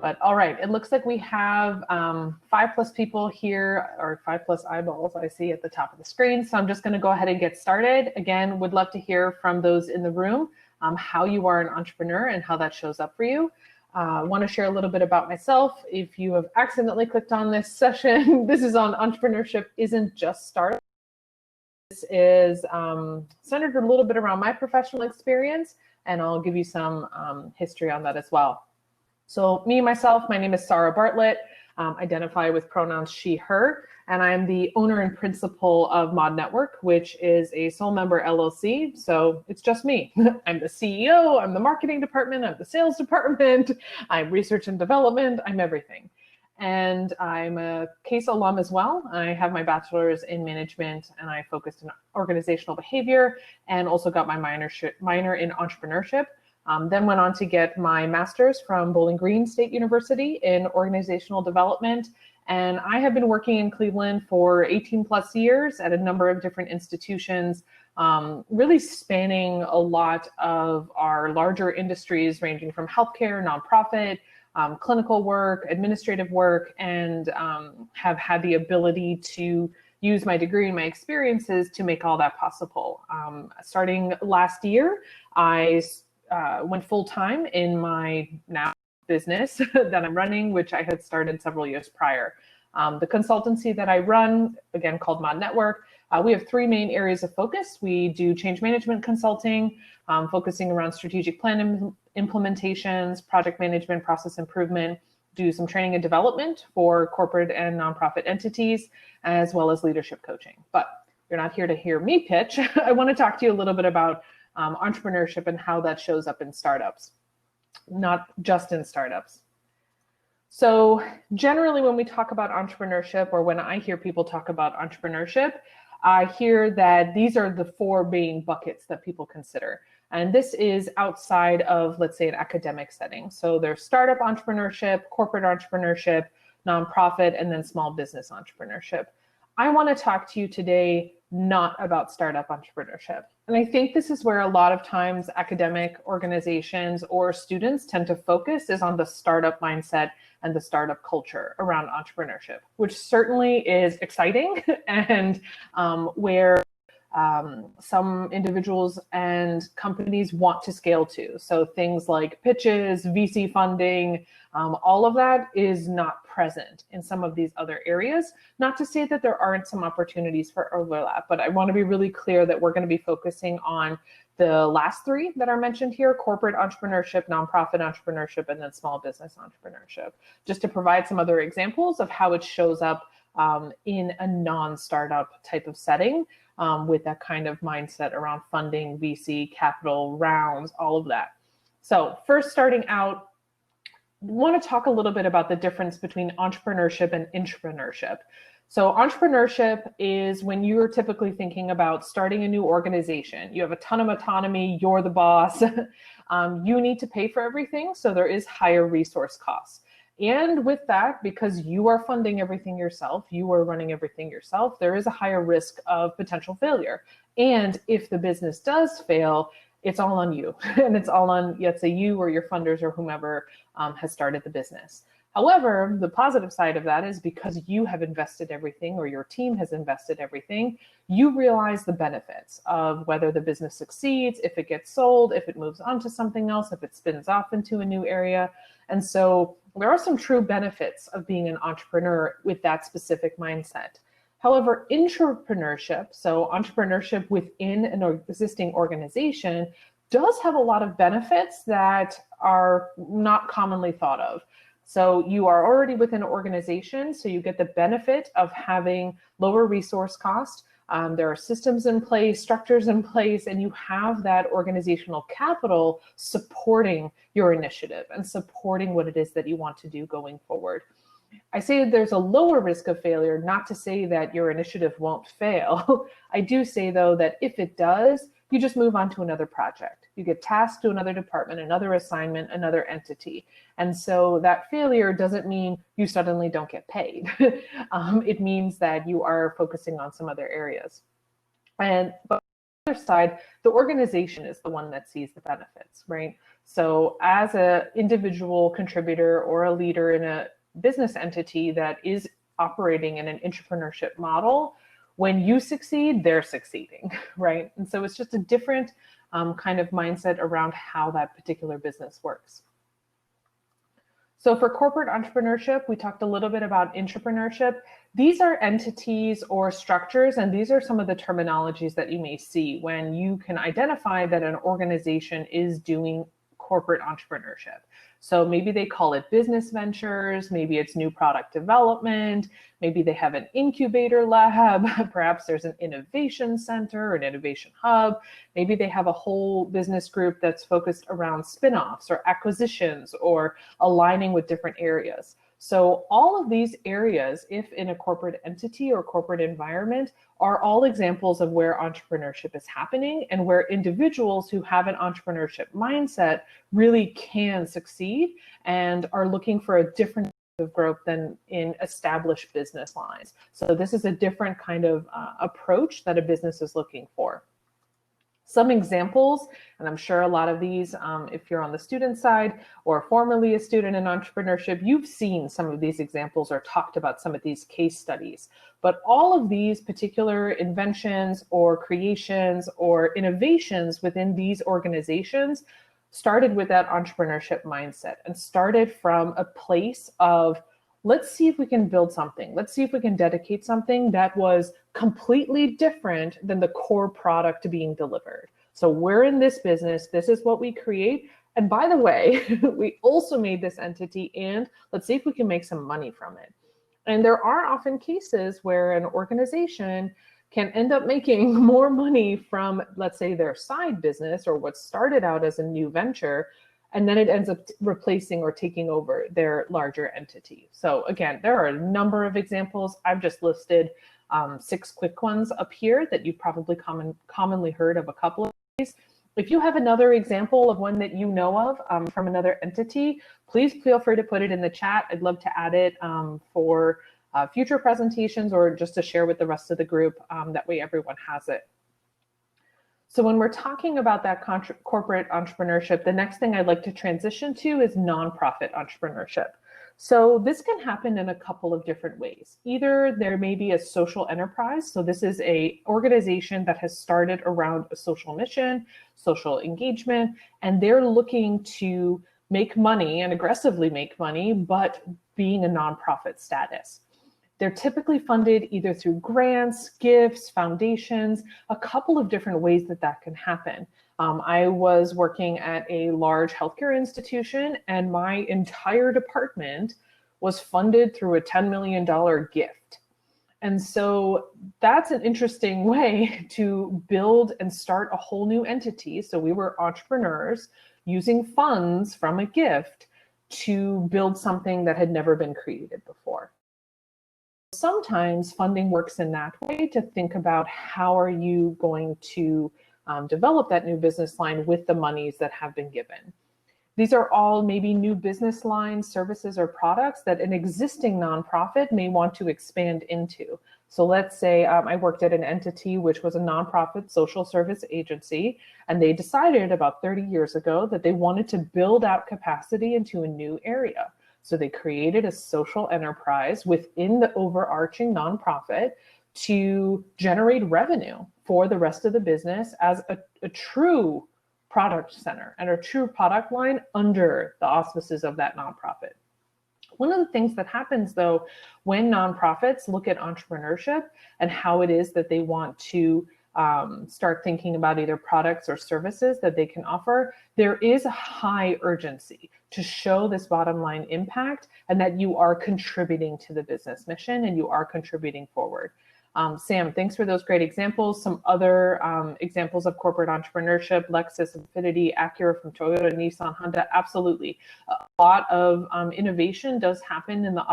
But all right, it looks like we have 5+ people here, or 5+ eyeballs I see at the top of the screen. So I'm just going to go ahead and get started. Again, would love to hear from those in the room how you are an entrepreneur and how that shows up for you. I want to share a little bit about myself. If you have accidentally clicked on this session, this is on Entrepreneurship Isn't Just Startup. This is centered a little bit around my professional experience, and I'll give you some history on that as well. So me, myself, my name is Sara Bartlett, identify with pronouns she, her, and I'm the owner and principal of Mod Network, which is a sole member LLC. So it's just me. I'm the CEO, I'm the marketing department, I'm the sales department, I'm research and development, I'm everything. And I'm a CASE alum as well. I have my bachelor's in management, and I focused in organizational behavior, and also got my minor in entrepreneurship. Then went on to get my master's from Bowling Green State University in organizational development. And I have been working in Cleveland for 18+ years at a number of different institutions, really spanning a lot of our larger industries, ranging from healthcare, nonprofit, clinical work, administrative work, and have had the ability to use my degree and my experiences to make all that possible. Starting last year, I went full-time in my now business that I'm running, which I had started several years prior. The consultancy that I run, again called Mod Network, we have 3 main areas of focus. We do change management consulting, focusing around strategic plan implementations, project management, process improvement, do some training and development for corporate and nonprofit entities, as well as leadership coaching. But you're not here to hear me pitch. I want to talk to you a little bit about entrepreneurship and how that shows up in startups, not just in startups. So generally, when we talk about entrepreneurship, or when I hear people talk about entrepreneurship, I hear that these are the 4 main buckets that people consider. And this is outside of, let's say, an academic setting. So there's startup entrepreneurship, corporate entrepreneurship, nonprofit, and then small business entrepreneurship. I want to talk to you today not about startup entrepreneurship. And I think this is where a lot of times academic organizations or students tend to focus, is on the startup mindset and the startup culture around entrepreneurship, which certainly is exciting and where some individuals and companies want to scale to. So things like pitches, VC funding, all of that is not present in some of these other areas. Not to say that there aren't some opportunities for overlap, but I want to be really clear that we're going to be focusing on the last 3 that are mentioned here: corporate entrepreneurship, nonprofit entrepreneurship, and then small business entrepreneurship, just to provide some other examples of how it shows up in a non-startup type of setting, with that kind of mindset around funding, VC, capital, rounds, all of that. So first, starting out, I want to talk a little bit about the difference between entrepreneurship and intrapreneurship. So entrepreneurship is when you're typically thinking about starting a new organization. You have a ton of autonomy, you're the boss, you need to pay for everything, so there is higher resource costs. And with that, because you are funding everything yourself, you are running everything yourself, there is a higher risk of potential failure. And if the business does fail, it's all on you. And it's all on, let's say, you or your funders or whomever has started the business. However, the positive side of that is because you have invested everything, or your team has invested everything, you realize the benefits of whether the business succeeds, if it gets sold, if it moves on to something else, if it spins off into a new area. And so there are some true benefits of being an entrepreneur with that specific mindset. However, intrapreneurship, so entrepreneurship within an existing organization, does have a lot of benefits that are not commonly thought of. So you are already within an organization, so you get the benefit of having lower resource cost. There are systems in place, structures in place, and you have that organizational capital supporting your initiative and supporting what it is that you want to do going forward. I say there's a lower risk of failure, not to say that your initiative won't fail. I do say, though, that if it does, you just move on to another project. You get tasked to another department, another assignment, another entity. And so that failure doesn't mean you suddenly don't get paid. It means that you are focusing on some other areas. But other side, the organization is the one that sees the benefits, right? So as an individual contributor or a leader in a business entity that is operating in an entrepreneurship model, when you succeed, they're succeeding, right? And so it's just a different kind of mindset around how that particular business works. So for corporate entrepreneurship, we talked a little bit about intrapreneurship. These are entities or structures, and these are some of the terminologies that you may see when you can identify that an organization is doing corporate entrepreneurship. So maybe they call it business ventures, maybe it's new product development, maybe they have an incubator lab, perhaps there's an innovation center, an innovation hub, maybe they have a whole business group that's focused around spin-offs or acquisitions or aligning with different areas. So all of these areas, if in a corporate entity or corporate environment, are all examples of where entrepreneurship is happening and where individuals who have an entrepreneurship mindset really can succeed and are looking for a different type of growth than in established business lines. So this is a different kind of approach that a business is looking for. Some examples, and I'm sure a lot of these, if you're on the student side or formerly a student in entrepreneurship, you've seen some of these examples or talked about some of these case studies. But all of these particular inventions or creations or innovations within these organizations started with that entrepreneurship mindset and started from a place of, let's see if we can build something. Let's see if we can dedicate something that was completely different than the core product being delivered. So we're in this business, this is what we create. And by the way, we also made this entity, and let's see if we can make some money from it. And there are often cases where an organization can end up making more money from, let's say, their side business or what started out as a new venture, and then it ends up replacing or taking over their larger entity. So again, there are a number of examples. I've just listed 6 quick ones up here that you've probably commonly heard of a couple of these. If you have another example of one that you know of from another entity, please feel free to put it in the chat. I'd love to add it for future presentations or just to share with the rest of the group. That way everyone has it. So when we're talking about that corporate entrepreneurship, the next thing I'd like to transition to is nonprofit entrepreneurship. So this can happen in a couple of different ways. Either there may be a social enterprise. So this is an organization that has started around a social mission, social engagement, and they're looking to make money and aggressively make money, but being a nonprofit status. They're typically funded either through grants, gifts, foundations, a couple of different ways that can happen. I was working at a large healthcare institution, and my entire department was funded through a $10 million gift. And so that's an interesting way to build and start a whole new entity. So we were entrepreneurs using funds from a gift to build something that had never been created before. Sometimes funding works in that way to think about how are you going to develop that new business line with the monies that have been given. These are all maybe new business lines, services, or products that an existing nonprofit may want to expand into. So let's say I worked at an entity which was a nonprofit social service agency, and they decided about 30 years ago that they wanted to build out capacity into a new area. So they created a social enterprise within the overarching nonprofit to generate revenue for the rest of the business as a true product center and a true product line under the auspices of that nonprofit. One of the things that happens, though, when nonprofits look at entrepreneurship and how it is that they want to start thinking about either products or services that they can offer, there is a high urgency to show this bottom line impact and that you are contributing to the business mission and you are contributing forward. Sam, thanks for those great examples. Some other examples of corporate entrepreneurship: Lexus, Infinity, Acura from Toyota, Nissan, Honda. Absolutely. A lot of innovation does happen in the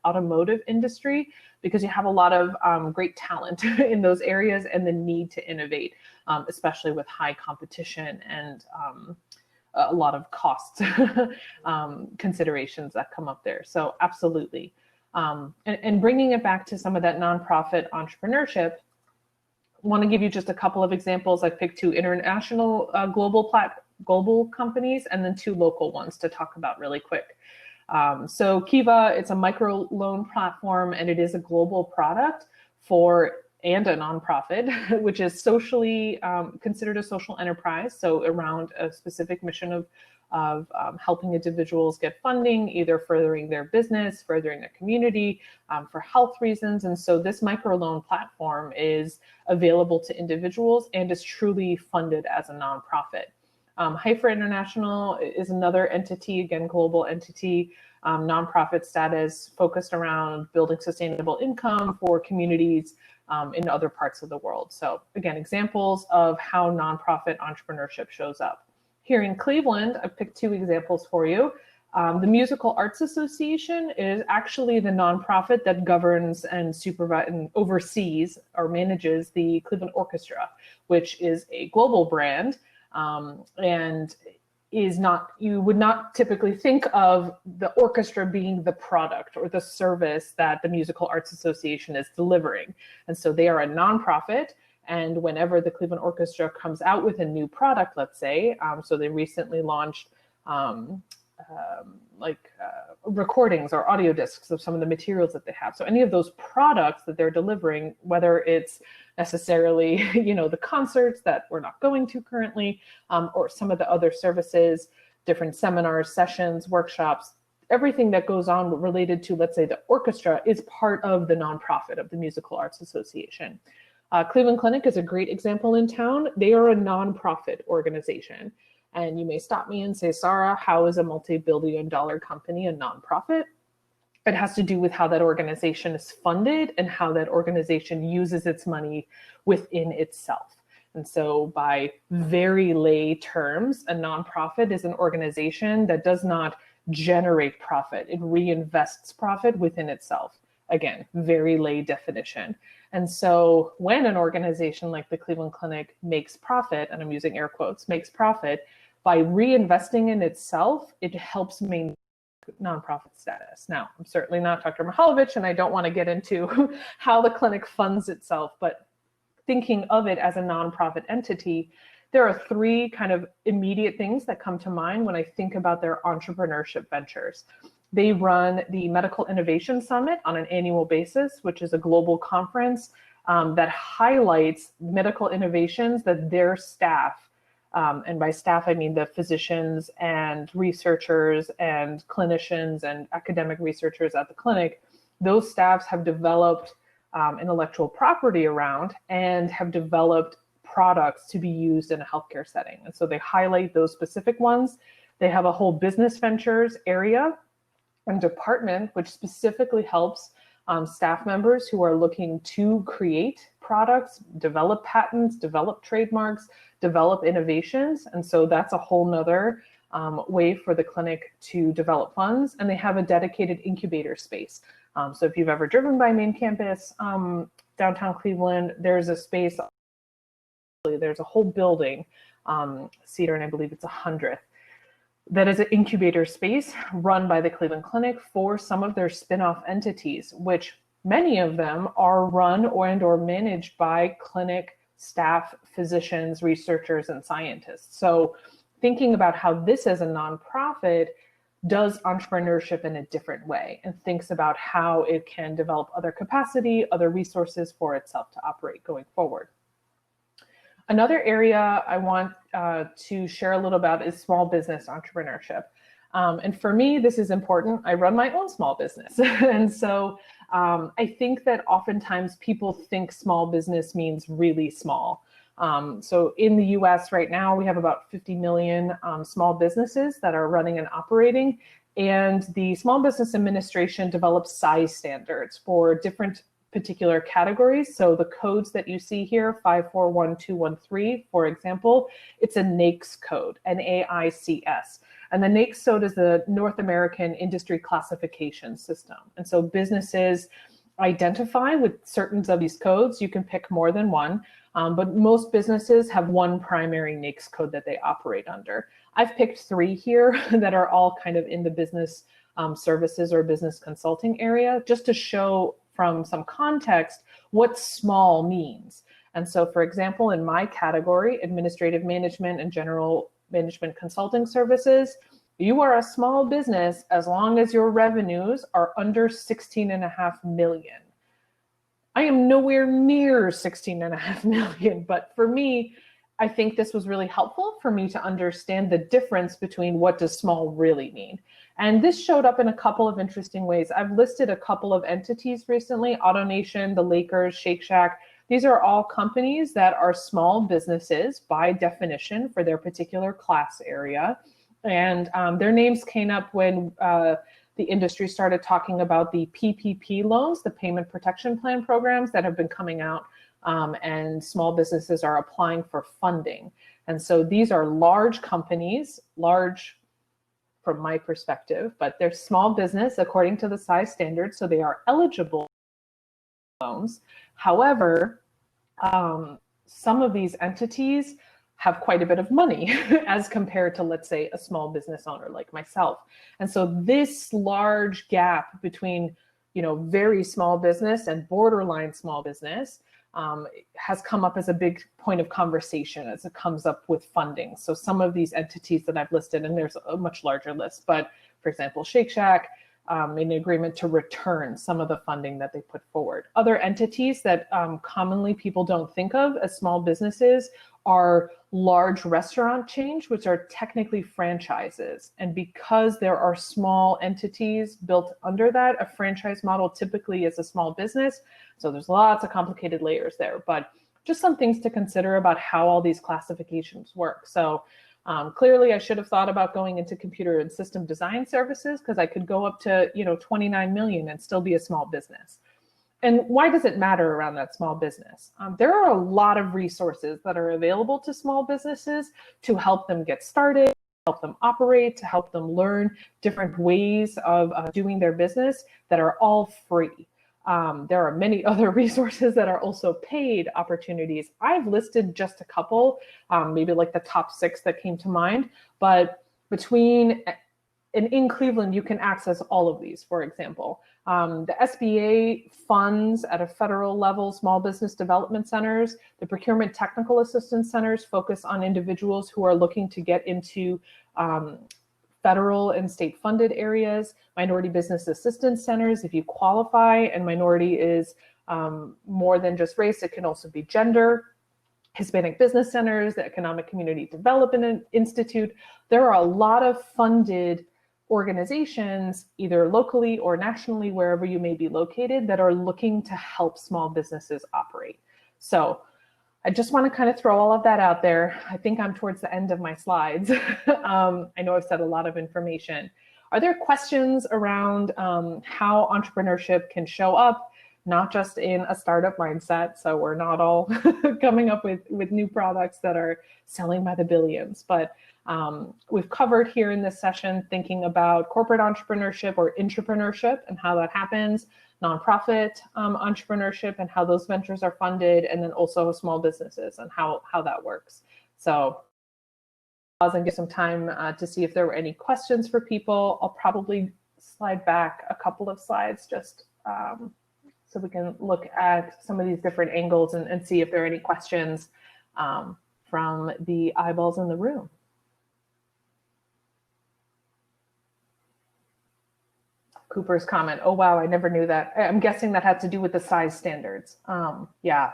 automotive industry because you have a lot of great talent in those areas and the need to innovate, especially with high competition and a lot of cost considerations that come up there. So absolutely. And bringing it back to some of that nonprofit entrepreneurship, want to give you just a couple of examples. I picked 2 international global companies and then 2 local ones to talk about really quick. So KIVA, it's a micro loan platform, and it is a global product and a nonprofit, which is socially considered a social enterprise. So around a specific mission of helping individuals get funding, either furthering their business, furthering their community, for health reasons. And so this microloan platform is available to individuals and is truly funded as a nonprofit. Hypher International is another entity, again, global entity, nonprofit status, focused around building sustainable income for communities in other parts of the world. So again, examples of how nonprofit entrepreneurship shows up. Here in Cleveland, I picked 2 examples for you. The Musical Arts Association is actually the nonprofit that governs and supervises and oversees or manages the Cleveland Orchestra, which is a global brand, and you would not typically think of the orchestra being the product or the service that the Musical Arts Association is delivering. And so they are a nonprofit. And whenever the Cleveland Orchestra comes out with a new product, let's say, so they recently launched recordings or audio discs of some of the materials that they have. So any of those products that they're delivering, whether it's necessarily, the concerts that we're not going to currently, or some of the other services, different seminars, sessions, workshops, everything that goes on related to, let's say, the orchestra is part of the nonprofit of the Musical Arts Association. Cleveland Clinic is a great example in town. They are a nonprofit organization. And you may stop me and say, Sara, how is a multi-billion-dollar company a nonprofit? It has to do with how that organization is funded and how that organization uses its money within itself. And so by very lay terms, a nonprofit is an organization that does not generate profit. It reinvests profit within itself. Again, very lay definition. And so when an organization like the Cleveland Clinic makes profit, and I'm using air quotes, makes profit, by reinvesting in itself, it helps maintain nonprofit status. Now, I'm certainly not Dr. Mihalovich, and I don't want to get into how the clinic funds itself, but thinking of it as a nonprofit entity, there are 3 kind of immediate things that come to mind when I think about their entrepreneurship ventures. They run the Medical Innovation Summit on an annual basis, which is a global conference that highlights medical innovations that their staff, and by staff I mean the physicians and researchers and clinicians and academic researchers at the clinic, those staffs have developed intellectual property around and have developed products to be used in a healthcare setting. And so they highlight those specific ones. They have a whole business ventures area and department, which specifically helps staff members who are looking to create products, develop patents, develop trademarks, develop innovations. And so that's a whole nother way for the clinic to develop funds. And they have a dedicated incubator space. So if you've ever driven by main campus, downtown Cleveland, there's a space, there's a whole building, Cedar, and I believe it's 100th, that is an incubator space run by the Cleveland Clinic for some of their spin-off entities, which many of them are run or managed by clinic staff, physicians, researchers, and scientists. So thinking about how this as a nonprofit does entrepreneurship in a different way and thinks about how it can develop other capacity, other resources for itself to operate going forward. Another area I want to share a little about is small business entrepreneurship. And for me, this is important. I run my own small business. And so I think that oftentimes people think small business means really small. So in the US right now, we have about 50 million small businesses that are running and operating. And the Small Business Administration develops size standards for different particular categories. So the codes that you see here, 541213, for example, it's a NAICS code, NAICS. And the NAICS code is the North American Industry Classification System. And so businesses identify with certain of these codes. You can pick more than one, but most businesses have one primary NAICS code that they operate under. I've picked 3 here that are all kind of in the business services or business consulting area, just to show from some context what small means. And so, for example, in my category, administrative management and general management consulting services, you are a small business as long as your revenues are under 16.5 million. I am nowhere near 16.5 million, but for me, I think this was really helpful for me to understand the difference between what does small really mean. And this showed up in a couple of interesting ways. I've listed a couple of entities recently, AutoNation, the Lakers, Shake Shack. These are all companies that are small businesses by definition for their particular class area. And their names came up when the industry started talking about the PPP loans, the Payment Protection Plan programs that have been coming out, and small businesses are applying for funding. And so these are large companies, large from my perspective, but they're small business according to the size standards, so they are eligible for loans. However, some of these entities have quite a bit of money as compared to, let's say, a small business owner like myself. And so this large gap between, very small business and borderline small business has come up as a big point of conversation as it comes up with funding. So some of these entities that I've listed, and there's a much larger list, but for example, Shake Shack made an agreement to return some of the funding that they put forward. Other entities that commonly people don't think of as small businesses are large restaurant chains, which are technically franchises. And because there are small entities built under that, a franchise model typically is a small business. So there's lots of complicated layers there, but just some things to consider about how all these classifications work. So clearly I should have thought about going into computer and system design services because I could go up to 29 million and still be a small business. And why does it matter around that small business? There are a lot of resources that are available to small businesses to help them get started, help them operate, to help them learn different ways of doing their business that are all free. There are many other resources that are also paid opportunities. I've listed just a couple, maybe like the top 6 that came to mind, but in Cleveland, you can access all of these, for example. The SBA funds at a federal level, small business development centers, the procurement technical assistance centers focus on individuals who are looking to get into federal and state funded areas, minority business assistance centers, if you qualify, and minority is more than just race, it can also be gender. Hispanic business centers, the Economic Community Development Institute. There are a lot of funded organizations, either locally or nationally, wherever you may be located, that are looking to help small businesses operate. So I just want to kind of throw all of that out there. I think I'm towards the end of my slides. I know I've said a lot of information. Are there questions around how entrepreneurship can show up, not just in a startup mindset, so we're not all coming up with new products that are selling by the billions, but we've covered here in this session thinking about corporate entrepreneurship or intrapreneurship and how that happens, nonprofit entrepreneurship and how those ventures are funded, and then also small businesses and how that works. So pause and give some time to see if there were any questions for people. I'll probably slide back a couple of slides just so we can look at some of these different angles and see if there are any questions from the eyeballs in the room. Cooper's comment, oh wow, I never knew that. I'm guessing that had to do with the size standards. Yeah,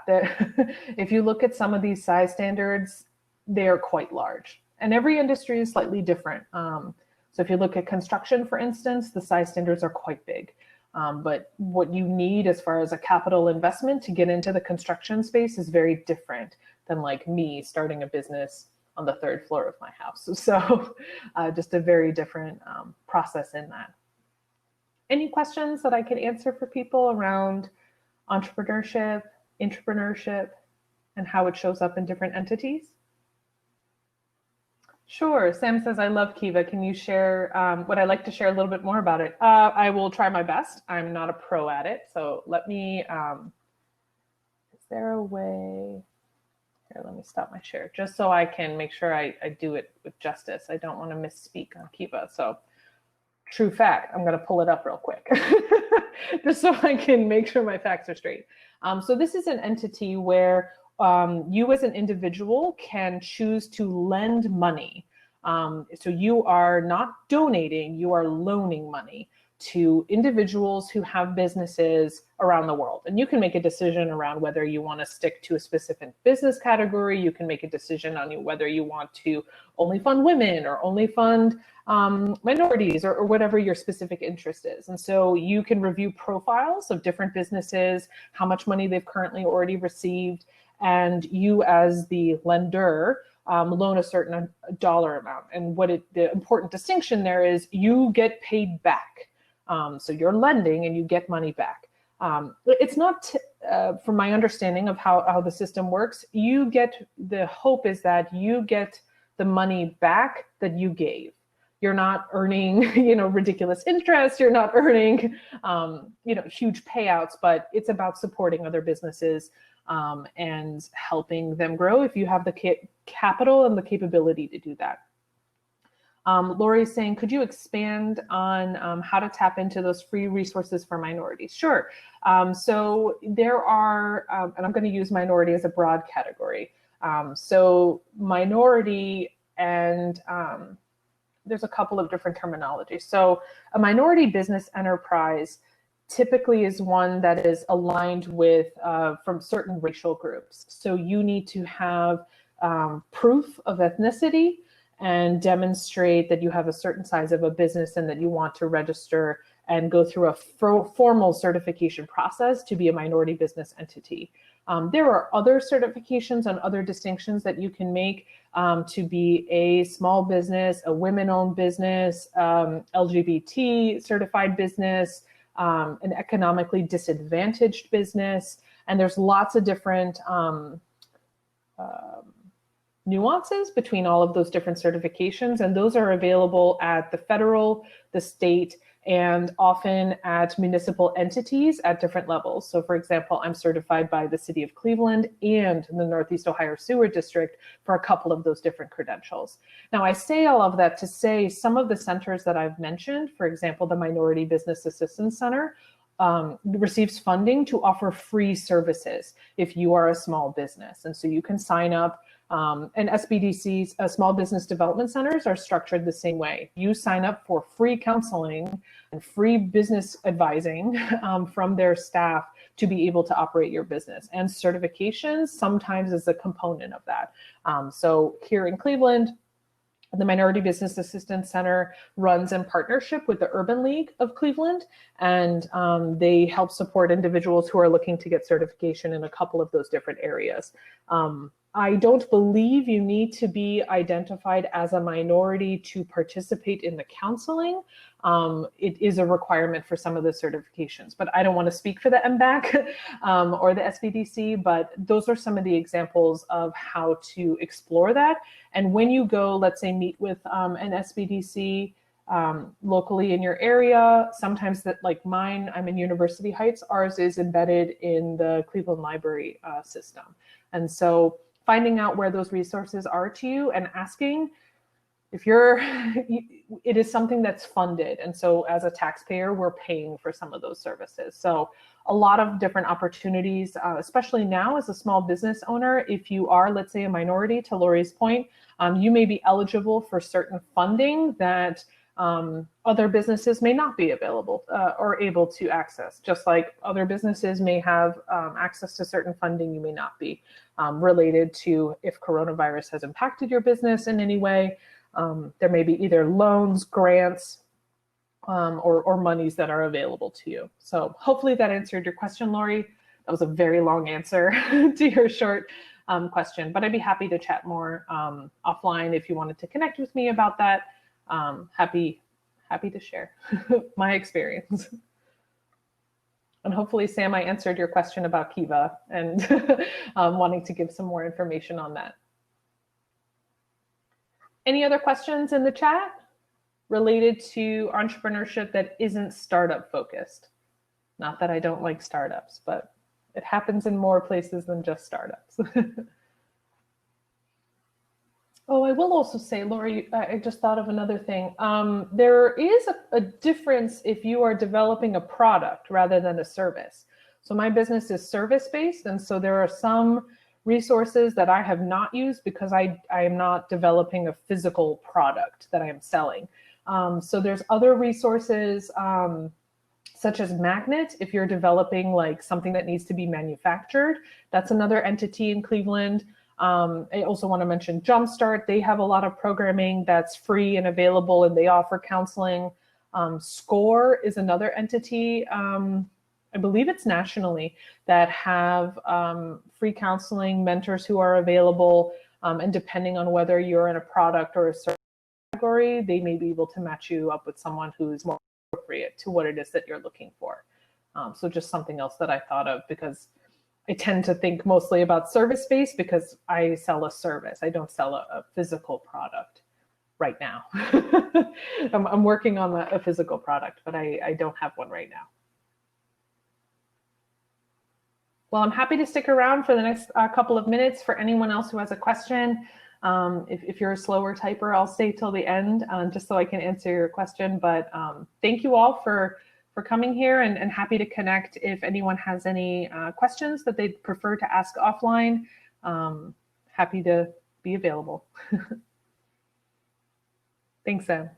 if you look at some of these size standards, they are quite large. And every industry is slightly different. So if you look at construction, for instance, the size standards are quite big. But what you need as far as a capital investment to get into the construction space is very different than like me starting a business on the 3rd floor of my house. So just a very different process in that. Any questions that I could answer for people around entrepreneurship, intrapreneurship, and how it shows up in different entities? Sure. Sam says, I love KIVA. Can you share, would I like to share a little bit more about it? I will try my best. I'm not a pro at it. So let me, is there a way, here, let me stop my share just so I can make sure I do it with justice. I don't want to misspeak on KIVA. So true fact, I'm going to pull it up real quick just so I can make sure my facts are straight. So this is an entity where you as an individual can choose to lend money. So you are not donating, you are loaning money to individuals who have businesses around the world. And you can make a decision around whether you want to stick to a specific business category. You can make a decision on whether you want to only fund women or only fund minorities or whatever your specific interest is. And so you can review profiles of different businesses, how much money they've currently already received, and you as the lender loan a certain dollar amount. And the important distinction there is you get paid back. So you're lending and you get money back. It's not, from my understanding of how the system works, the hope is that you get the money back that you gave. You're not earning, ridiculous interest. You're not earning, huge payouts, but it's about supporting other businesses and helping them grow if you have the capital and the capability to do that. Lori's saying, could you expand on how to tap into those free resources for minorities? Sure. So there are, and I'm going to use minority as a broad category. So minority and there's a couple of different terminologies. So a minority business enterprise typically is one that is aligned with from certain racial groups. So you need to have proof of ethnicity and demonstrate that you have a certain size of a business and that you want to register and go through a formal certification process to be a minority business entity. There are other certifications and other distinctions that you can make to be a small business, a women-owned business, LGBT certified business, an economically disadvantaged business, and there's lots of different nuances between all of those different certifications, and those are available at the federal, the state, and often at municipal entities at different levels. So for example, I'm certified by the City of Cleveland and the Northeast Ohio Sewer District for a couple of those different credentials. Now I say all of that to say some of the centers that I've mentioned, for example, the Minority Business Assistance Center, receives funding to offer free services if you are a small business. And so you can sign up, and SBDCs, small business development centers, are structured the same way. You sign up for free counseling and free business advising from their staff to be able to operate your business. And certifications sometimes is a component of that. So here in Cleveland, the Minority Business Assistance Center runs in partnership with the Urban League of Cleveland, and they help support individuals who are looking to get certification in a couple of those different areas. I don't believe you need to be identified as a minority to participate in the counseling. It is a requirement for some of the certifications, but I don't want to speak for the MBAC or the SBDC, but those are some of the examples of how to explore that. And when you go, let's say, meet with an SBDC locally in your area, sometimes that, like mine, I'm in University Heights, ours is embedded in the Cleveland Library system. And so finding out where those resources are to you and asking if it is something that's funded. And so as a taxpayer, we're paying for some of those services. So a lot of different opportunities, especially now as a small business owner. If you are, let's say, a minority, to Lori's point, you may be eligible for certain funding that other businesses may not be available or able to access, just like other businesses may have access to certain funding you may not be, related to if coronavirus has impacted your business in any way. There may be either loans, grants, or monies that are available to you. So hopefully that answered your question, Lori. That was a very long answer to your short question, but I'd be happy to chat more offline if you wanted to connect with me about that. Happy to share my experience. And hopefully, Sam, I answered your question about KIVA and wanting to give some more information on that. Any other questions in the chat related to entrepreneurship that isn't startup focused? Not that I don't like startups, but it happens in more places than just startups. Oh, I will also say, Lori, I just thought of another thing. There is a difference if you are developing a product rather than a service. So my business is service-based, and so there are some resources that I have not used because I am not developing a physical product that I am selling. So there's other resources such as Magnet, if you're developing like something that needs to be manufactured. That's another entity in Cleveland. I also want to mention Jumpstart. They have a lot of programming that's free and available, and they offer counseling. SCORE is another entity, I believe it's nationally, that have free counseling, mentors who are available, and depending on whether you're in a product or a service category, they may be able to match you up with someone who is more appropriate to what it is that you're looking for. So just something else that I thought of, because I tend to think mostly about service-based because I sell a service. I don't sell a physical product right now. I'm working on a physical product, but I don't have one right now. Well, I'm happy to stick around for the next couple of minutes for anyone else who has a question. If you're a slower typer, I'll stay till the end just so I can answer your question. But thank you all for coming here, and happy to connect if anyone has any questions that they'd prefer to ask offline. Happy to be available. Thanks, Sam.